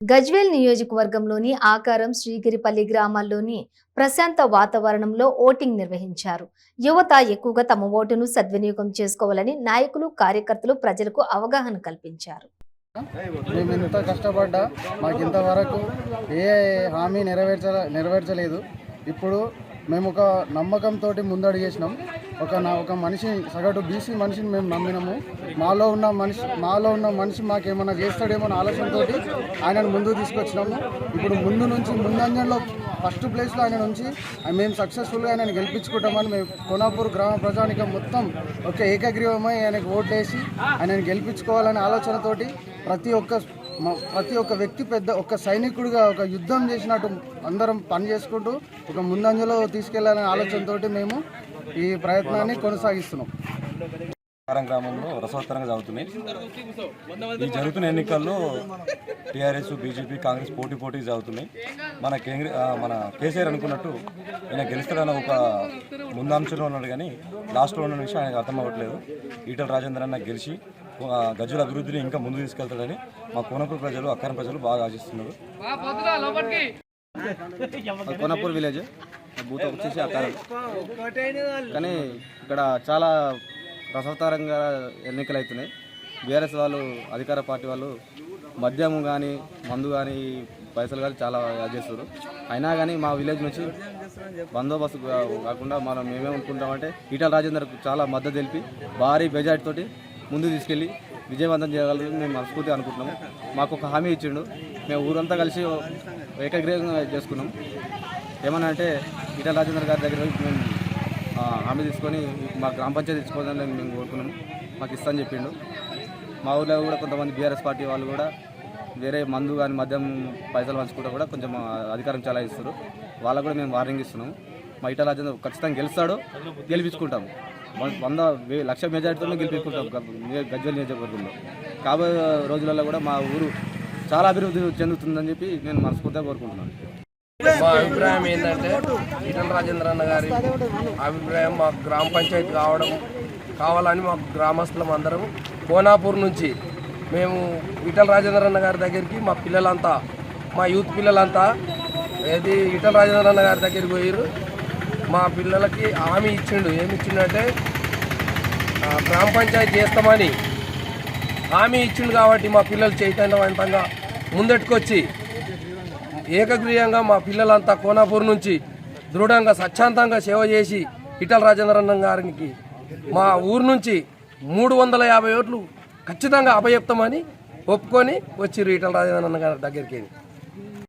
గజ్వేల్ నియోజకవర్గంలోని ఆకారం శ్రీగిరిపల్లి గ్రామాల్లోని ప్రశాంత వాతావరణంలో ఓటింగ్ నిర్వహించారు. యువత ఎక్కువగా తమ ఓటును సద్వినియోగం చేసుకోవాలని నాయకులు, కార్యకర్తలు ప్రజలకు అవగాహన కల్పించారు. మేము ఇంత కష్టపడ్డా మాకు ఇంతవరకు ఏ హామీ నెరవేర్చలేదు. ఇప్పుడు మేము ఒక నమ్మకంతో ముందడుగు చేసినాం. ఒక మనిషి, సగటు బీసీ మనిషిని మేము నమ్మినాము. మాలో ఉన్న మనిషి మాకేమన్నా చేస్తాడేమో అనే ఆలోచనతో ఆయనను ముందుకు తీసుకొచ్చినాము. ఇప్పుడు ముందంజంలో ఫస్ట్ ప్లేస్లో ఆయన నుంచి మేము సక్సెస్ఫుల్గా ఆయనను గెలిపించుకుంటామని మేము కోనాపూర్ గ్రామ ప్రజానికం మొత్తం ఒక ఏకగ్రీవమై ఆయనకు ఓట్లేసి ఆయనను గెలిపించుకోవాలనే ఆలోచనతోటి ప్రతి ఒక్క వ్యక్తి ఒక సైనికుడిగా ఒక యుద్ధం చేసినట్టు అందరం పనిచేసుకుంటూ ఒక ముందంజలో తీసుకెళ్లాలనే ఆలోచనతో మేము ఈ ప్రయత్నాన్ని కొనసాగిస్తున్నాం. గ్రామంలో రసవత్తరంగా జరుగుతున్నాయి. ఈ జరుగుతున్న ఎన్నికల్లో టీఆర్ఎస్, బీజేపీ, కాంగ్రెస్ పోటీ జరుగుతున్నాయి. మన కేసీఆర్ అనుకున్నట్టు ఈయన గెలుస్తాడన్న ఒక ముందంశంలో ఉన్నాడు, కానీ లాస్ట్లో ఉన్న విషయం ఆయనకు అర్థం అవ్వట్లేదు. ఈటల రాజేందర్ అన్న గెలిచి గజ్వేల్ అభివృద్ధిని ఇంకా ముందు తీసుకెళ్తాడని మా కోనపూర్ ప్రజలు, అక్కరం ప్రజలు బాగా ఆశిస్తున్నారు. కోనపూర్ విలేజ్ బూత్ వచ్చేసి అక్కరం, కానీ ఇక్కడ చాలా రసవత్తరంగా ఎన్నికలు అవుతున్నాయి. బీఆర్ఎస్ వాళ్ళు, అధికార పార్టీ వాళ్ళు మద్యం కానీ, మందు కానీ, పైసలు కానీ చాలా చేస్తారు. అయినా కానీ మా విలేజ్ నుంచి బందోబస్తు కాకుండా మేమే అనుకుంటామంటే ఈటల రాజేందర్ చాలా మద్దతు తెలిపి భారీ మెజార్టీతోటి ముందుకు తీసుకెళ్ళి విజయవంతం చేయగలరని మేము మనస్ఫూర్తిగా అనుకుంటున్నాము. మాకు ఒక హామీ ఇచ్చిండు. మేము ఊరంతా కలిసి ఏకగ్రీవంగా చేసుకున్నాం. ఏమన్నా అంటే ఈటల రాజేందర్ గారి దగ్గర మేము హామీ తీసుకొని మా గ్రామ పంచాయతీ తీసుకోవాలని మేము కోరుకున్నాము. మాకు ఇస్తామని చెప్పిండు. మా ఊళ్ళో కూడా కొంతమంది బీఆర్ఎస్ పార్టీ వాళ్ళు కూడా వేరే మందు కానీ, మద్యం పైసలు పంచుకుంటూ కూడా కొంచెం అధికారం చాలా ఇస్తారు. వాళ్ళకు కూడా మేము వార్నింగ్ ఇస్తున్నాము. మా ఈటల రాజేందర్ ఖచ్చితంగా గెలుస్తాడు, గెలిపించుకుంటాము. 100,00,000 మెజార్టీతో గెలిపించుకుంటాం గజ్వేల్ నియోజకవర్గంలో. కాబోయే రోజులలో కూడా మా ఊరు చాలా అభివృద్ధి చెందుతుందని చెప్పి నేను మనస్ఫూర్తిగా కోరుకుంటున్నాను. మా అభిప్రాయం ఏంటంటే ఈటల రాజేందర్ అన్న గారి అభిప్రాయం మాకు గ్రామ పంచాయతీ కావాలని మాకు గ్రామస్తులం అందరం కోనాపూర్ నుంచి మేము ఈటల రాజేందర్ అన్న గారి దగ్గరికి మా పిల్లలంతా, మా యూత్ పిల్లలంతా ఈటల రాజేందర్ అన్న గారి దగ్గరికి పోయారు. మా పిల్లలకి హామీ ఇచ్చిండు. ఏమి ఇచ్చిండంటే గ్రామ పంచాయతీ చేస్తామని హామీ ఇచ్చిండు. కాబట్టి మా పిల్లలు చైతన్యవంతంగా ముందెట్టుకొచ్చి ఏకగ్రీయంగా మా పిల్లలంతా కోనాపూర్ నుంచి దృఢంగా, స్వచ్ఛందంగా సేవ చేసి ఈటల రాజేందర్ అన్న గారికి మా ఊరు నుంచి 350 ఓట్లు ఖచ్చితంగా అప్పచెప్తామని ఒప్పుకొని వచ్చి ఈటల రాజేందర్ అన్న గారి దగ్గరికి.